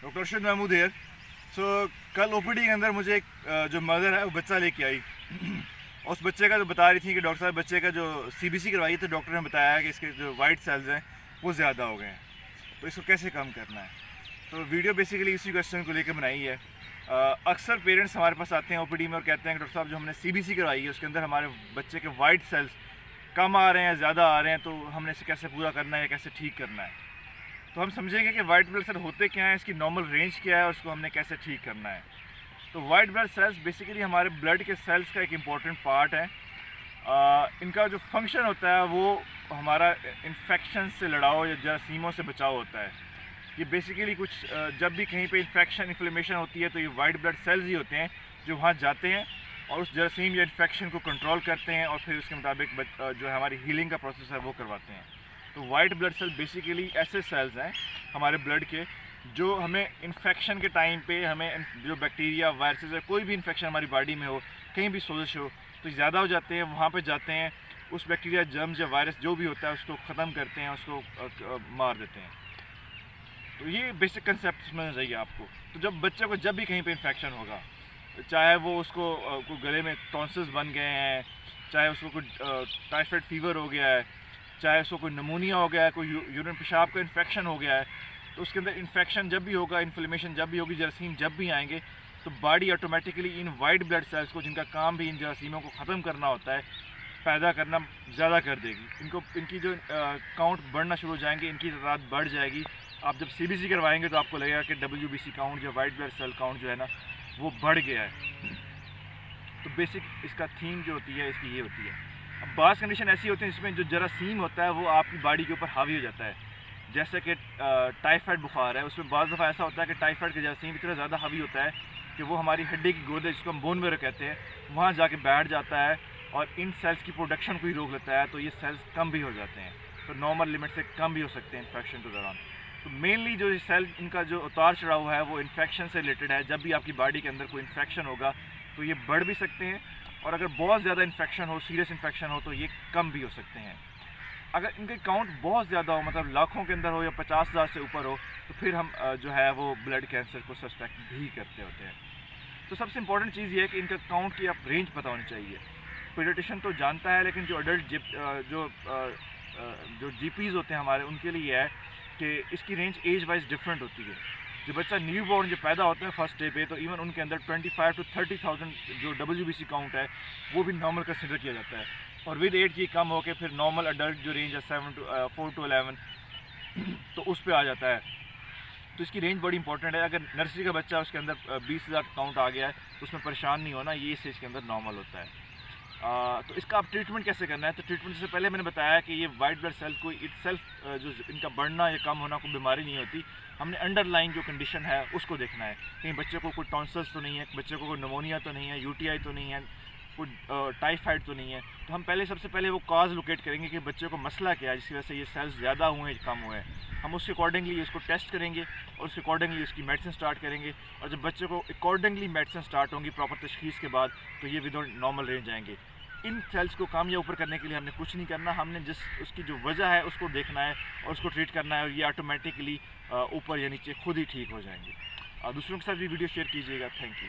Doctor Arshad Mahmood here. कल OPD के अंदर मुझे एक जो मदर है वो बच्चा लेके आई और उस बच्चे का जो बता रही थी कि डॉक्टर साहब बच्चे का जो सीबीसी करवाई है तो डॉक्टर ने बताया कि इसके जो वाइट सेल्स हैं वो ज़्यादा हो गए हैं, तो इसको कैसे कम करना है। तो वीडियो बेसिकली इसी क्वेश्चन को लेकर बनाई है। अक्सर पेरेंट्स हमारे पास आते हैं ओपीडी में और कहते हैं कि डॉक्टर साहब जो हमने सीबीसी करवाई है उसके अंदर हमारे बच्चे के वाइट सेल्स कम आ रहे हैं, ज़्यादा आ रहे हैं, तो हमने इसे कैसे पूरा करना है या कैसे ठीक करना है। तो हम समझेंगे कि वाइट ब्लड सेल होते क्या हैं, इसकी नॉर्मल रेंज क्या है और उसको हमने कैसे ठीक करना है। तो वाइट ब्लड सेल्स बेसिकली हमारे ब्लड के सेल्स का एक इम्पॉर्टेंट पार्ट है। इनका जो फंक्शन होता है वो हमारा इन्फेक्शन से लड़ाओ या जरासीमों से बचाव होता है। ये बेसिकली कुछ जब भी कहीं पे इन्फेक्शन इन्फ्लेमेशन होती है तो ये वाइट ब्लड सेल्स ही होते हैं जो वहाँ जाते हैं और उस जरासीम या इन्फेक्शन को कंट्रोल करते हैं और फिर उसके मुताबिक जो है हमारी हीलिंग का प्रोसेस है वो करवाते हैं। तो वाइट ब्लड सेल बेसिकली ऐसे सेल्स हैं हमारे ब्लड के जो हमें इन्फेक्शन के टाइम पे हमें जो बैक्टीरिया वायरसेस है कोई भी इन्फेक्शन हमारी बॉडी में हो, कहीं भी सोजिश हो तो ज़्यादा हो जाते हैं, वहाँ पे जाते हैं, उस बैक्टीरिया जर्म्स या वायरस जो भी होता है उसको ख़त्म करते हैं, उसको मार देते हैं। तो ये बेसिक कंसेप्ट समझना चाहिए आपको। तो जब बच्चे को जब भी कहीं पे इन्फेक्शन होगा, चाहे वो उसको कोई गले में टॉन्सिल्स बन गए हैं, चाहे उसको कोई टाइफाइड फीवर हो गया है, चाहे उसको कोई नमूनिया हो गया है, कोई यूरिन पेशाब का इन्फेक्शन हो गया है, तो उसके अंदर इन्फेक्शन जब भी होगा, इन्फ्लेमेशन जब भी होगी, जरासीम जब भी आएंगे तो body automatically in white blood cells को, जिनका काम भी इन जरासीमों को ख़त्म करना होता है, पैदा करना ज़्यादा कर देगी। इनकी जो काउंट बढ़ना शुरू हो जाएंगे, इनकी तादाद बढ़ जाएगी। आप जब सीबीसी करवाएंगे तो आपको लगेगा कि WBC काउंट या वाइट ब्लड सेल काउंट जो है ना वो बढ़ गया है। तो बेसिक इसका थीम जो होती है इसकी ये होती है। अब बाज़ कंडीशन ऐसी होती है जिसमें जो जरासीम होता है वो आपकी बॉडी के ऊपर हावी हो जाता है, जैसे कि टाइफाइड बुखार है, उसमें बाज़ दफ़ा ऐसा होता है कि टाइफाइड का जरासीम इतना ज़्यादा हावी होता है कि वो हमारी हड्डी की गोद है जिसको हम बोन मैरो कहते हैं, वहाँ जाके बैठ जाता है और इन सेल्स की प्रोडक्शन को ही रोक लेता है, तो ये सेल्स कम भी हो जाते हैं, तो नॉर्मल लिमिट से कम भी हो सकते हैं इन्फेक्शन के दौरान। तो मेनली जो सेल इनका जो उतार चढ़ाव है वो इन्फेक्शन से रिलेटेड है। जब भी आपकी बॉडी के अंदर कोई इन्फेक्शन होगा तो ये बढ़ भी सकते हैं और अगर बहुत ज़्यादा इन्फेक्शन हो, सीरियस इन्फेक्शन हो तो ये कम भी हो सकते हैं। अगर इनके काउंट बहुत ज़्यादा हो, मतलब लाखों के अंदर हो या 50,000 से ऊपर हो, तो फिर हम जो है वो ब्लड कैंसर को सस्पेक्ट भी करते होते हैं। तो सबसे इंपॉर्टेंट चीज़ ये है कि इनका काउंट की आप रेंज पता होनी चाहिए। पीडियाट्रिशियन तो जानता है, लेकिन जो अडल्ट जो जीपीज़ होते हैं हमारे, उनके लिए है कि इसकी रेंज एज वाइज डिफरेंट होती है। जो बच्चा न्यू बॉर्न जो पैदा होता है फर्स्ट डे पे, तो इवन उनके अंदर 25 to 30,000 जो WBC काउंट है वो भी नॉर्मल कंसिडर किया जाता है और विद एज ये कम होकर फिर नॉर्मल अडल्ट जो रेंज है 4 to 11 तो उस पर आ जाता है। तो इसकी रेंज बड़ी इंपॉर्टेंट है। अगर नर्सरी का बच्चा उसके अंदर 20,000 काउंट आ गया है तो उसमें परेशान नहीं होना, ये स्टेज के अंदर नॉर्मल होता है। तो इसका आप ट्रीटमेंट कैसे करना है, तो ट्रीटमेंट से पहले मैंने बताया कि ये वाइट ब्लड सेल कोई इटसेल्फ जो इनका बढ़ना या कम होना कोई बीमारी नहीं होती। हमने अंडरलाइन जो कंडीशन है उसको देखना है, कहीं बच्चे को कोई टॉन्सिल्स तो नहीं है, बच्चे को कोई नमोनिया तो नहीं है, UTI तो नहीं है, कोई टाइफाइड तो नहीं है। तो हम सबसे पहले वो काज लोकेट करेंगे कि बच्चे को मसला क्या है जिसकी वजह से ये सेल्स ज़्यादा हुए हैं कम हुए हैं। हम उसके अकॉर्डिंगली इसको टेस्ट करेंगे और उसके अकॉर्डिंगली उसकी मेडिसिन स्टार्ट करेंगे और जब बच्चे को अकॉर्डिंगली मेडिसिन स्टार्ट होंगी प्रॉपर तशखीस के बाद तो ये विद नॉर्मल रेंज आएंगे। इन सेल्स को कम या ऊपर करने के लिए हमने कुछ नहीं करना, हमने जिस उसकी जो वजह है उसको देखना है और उसको ट्रीट करना है और ये ऑटोमेटिकली ऊपर या नीचे खुद ही ठीक हो जाएंगे। दूसरों के साथ भी वीडियो शेयर कीजिएगा। Thank you.